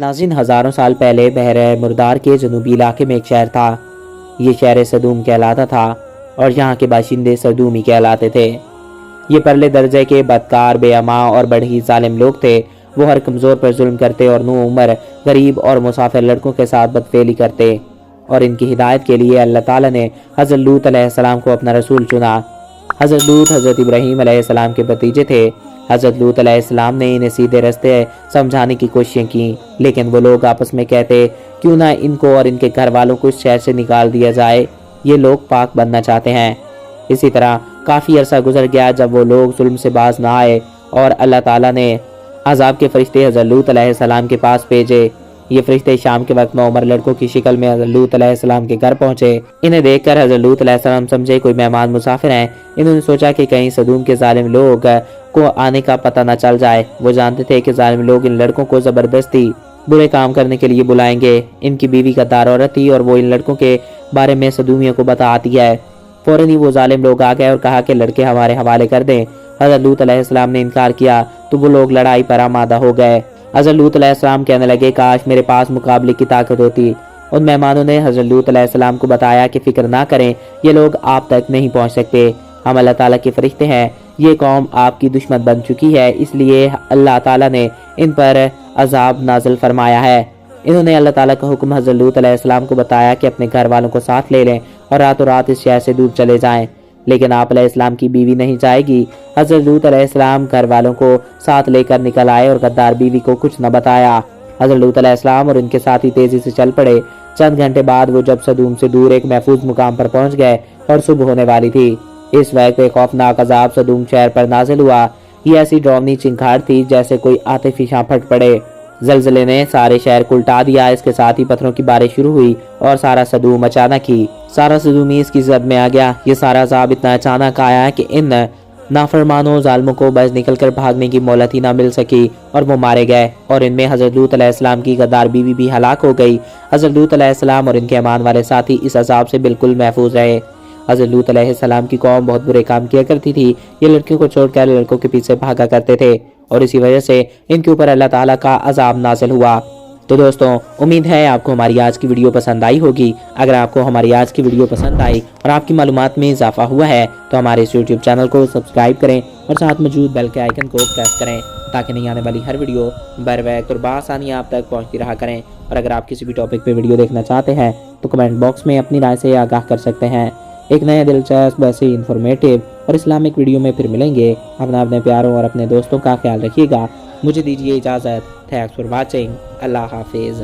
ناظرین، ہزاروں سال پہلے بحر مردار کے جنوبی علاقے میں ایک شہر تھا۔ یہ شہر صدوم کہلاتا تھا اور یہاں کے باشندے صدومی کہلاتے تھے۔ یہ پرلے درجے کے بدکار، بے اما اور بڑے ہی ظالم لوگ تھے۔ وہ ہر کمزور پر ظلم کرتے اور نو عمر، غریب اور مسافر لڑکوں کے ساتھ بدفعلی کرتے، اور ان کی ہدایت کے لیے اللہ تعالیٰ نے حضرت لوط علیہ السلام کو اپنا رسول چنا۔ حضرت لوط حضرت ابراہیم علیہ السلام کے بھتیجے تھے۔ حضرت لوط علیہ السلام نے انہیں سیدھے راستے سمجھانے کی کوششیں کی، لیکن وہ لوگ آپس میں کہتے کیوں نہ ان کو اور ان کے گھر والوں کو اس شہر سے نکال دیا جائے، یہ لوگ پاک بننا چاہتے ہیں۔ اسی طرح کافی عرصہ گزر گیا جب وہ لوگ ظلم سے باز نہ آئے، اور اللہ تعالیٰ نے عذاب کے فرشتے حضرت لوط علیہ السلام کے پاس بھیجے۔ یہ فرشتے شام کے وقت نوعمر لڑکوں کی شکل میں حضرت لوط علیہ السلام کے گھر پہنچے۔ انہیں دیکھ کر حضرت لوط علیہ السلام سمجھے کوئی مہمان مسافر ہیں۔ انہوں نے سوچا کہ کہیں صدوم کے ظالم لوگ کو آنے کا پتہ نہ چل جائے۔ وہ جانتے تھے کہ ظالم لوگ ان لڑکوں کو زبردستی برے کام کرنے کے لیے بلائیں گے۔ ان کی بیوی غدار عورت تھی اور وہ ان لڑکوں کے بارے میں صدومیوں کو بتاتی ہے۔ فوراً ہی وہ ظالم لوگ آ گئے اور کہا کہ لڑکے ہمارے حوالے کر دیں۔ حضرت لوط علیہ السلام نے انکار کیا تو وہ لوگ لڑائی پر آمادہ ہو گئے۔ حضرت لوط علیہ السلام کہنے لگے کاش میرے پاس مقابلے کی طاقت ہوتی۔ ان مہمانوں نے حضرت لوط علیہ السلام کو بتایا کہ فکر نہ کریں، یہ لوگ آپ تک نہیں پہنچ سکتے، ہم اللہ تعالیٰ کے فرشتے ہیں۔ یہ قوم آپ کی دشمن بن چکی ہے، اس لیے اللہ تعالیٰ نے ان پر عذاب نازل فرمایا ہے۔ انہوں نے اللہ تعالیٰ کا حکم حضرت لوط علیہ السلام کو بتایا کہ اپنے گھر والوں کو ساتھ لے لیں اور راتوں رات اس شہر سے دور چلے جائیں، لیکن آپ علیہ السلام کی بیوی نہیں جائے گی۔ حضرت لوط علیہ السلام گھر والوں کو ساتھ لے کر نکل آئے اور غدار بیوی کو کچھ نہ بتایا۔ حضرت لوط علیہ السلام اور ان کے ساتھی تیزی سے چل پڑے۔ چند گھنٹے بعد وہ جب صدوم سے دور ایک محفوظ مقام پر پہنچ گئے اور صبح ہونے والی تھی، اس وقت ایک خوفناک عذاب صدوم شہر پر نازل ہوا۔ یہ ایسی ڈراؤنی چنگھاڑ تھی جیسے کوئی آتشی فشاں پھٹ پڑے۔ زلزلے نے سارے شہر کو الٹا دیا، اس کے ساتھ ہی پتھروں کی بارش شروع ہوئی اور سارا صدوم اچانک ہی سارا صدومی اس کی زد میں آ گیا۔ یہ سارا عذاب اتنا اچانک آیا کہ ان نافرمانوں ظالموں کو بچ نکل کر بھاگنے کی مہلت ہی نہ مل سکی اور وہ مارے گئے، اور ان میں حضرت لوط علیہ السلام کی غدار بیوی بھی ہلاک ہو گئی۔ حضرت لوط علیہ السلام اور ان کے ایمان والے ساتھی اس عذاب سے بالکل محفوظ رہے۔ حضرت لوط علیہ السلام کی قوم بہت برے کام کیا کرتی تھی۔ یہ لڑکیوں کو چھوڑ کر لڑکوں کے پیچھے بھاگا کرتے تھے اور اسی وجہ سے ان کے اوپر اللہ تعالیٰ کا عذاب نازل ہوا۔ تو دوستوں، امید ہے آپ کو ہماری آج کی ویڈیو پسند آئی ہوگی۔ اگر آپ کو ہماری آج کی ویڈیو پسند آئی اور آپ کی معلومات میں اضافہ ہوا ہے تو ہمارے اس یوٹیوب چینل کو سبسکرائب کریں اور ساتھ موجود بیل کے آئیکن کو پریس کریں تاکہ نئی آنے والی ہر ویڈیو بر وقت اور بآسانی آپ تک پہنچتی رہا کریں۔ اور اگر آپ کسی بھی ٹاپک پہ ویڈیو دیکھنا چاہتے ہیں تو کمنٹ باکس میں اپنی رائے سے آگاہ کر سکتے ہیں۔ ایک نئے دلچسپ ایسے انفارمیٹو اور اسلامک ویڈیو میں پھر ملیں گے۔ اپنے پیاروں اور اپنے دوستوں کا خیال رکھیے گا۔ مجھے دیجیے اجازت۔ Thanks for watching. اللہ حافظ۔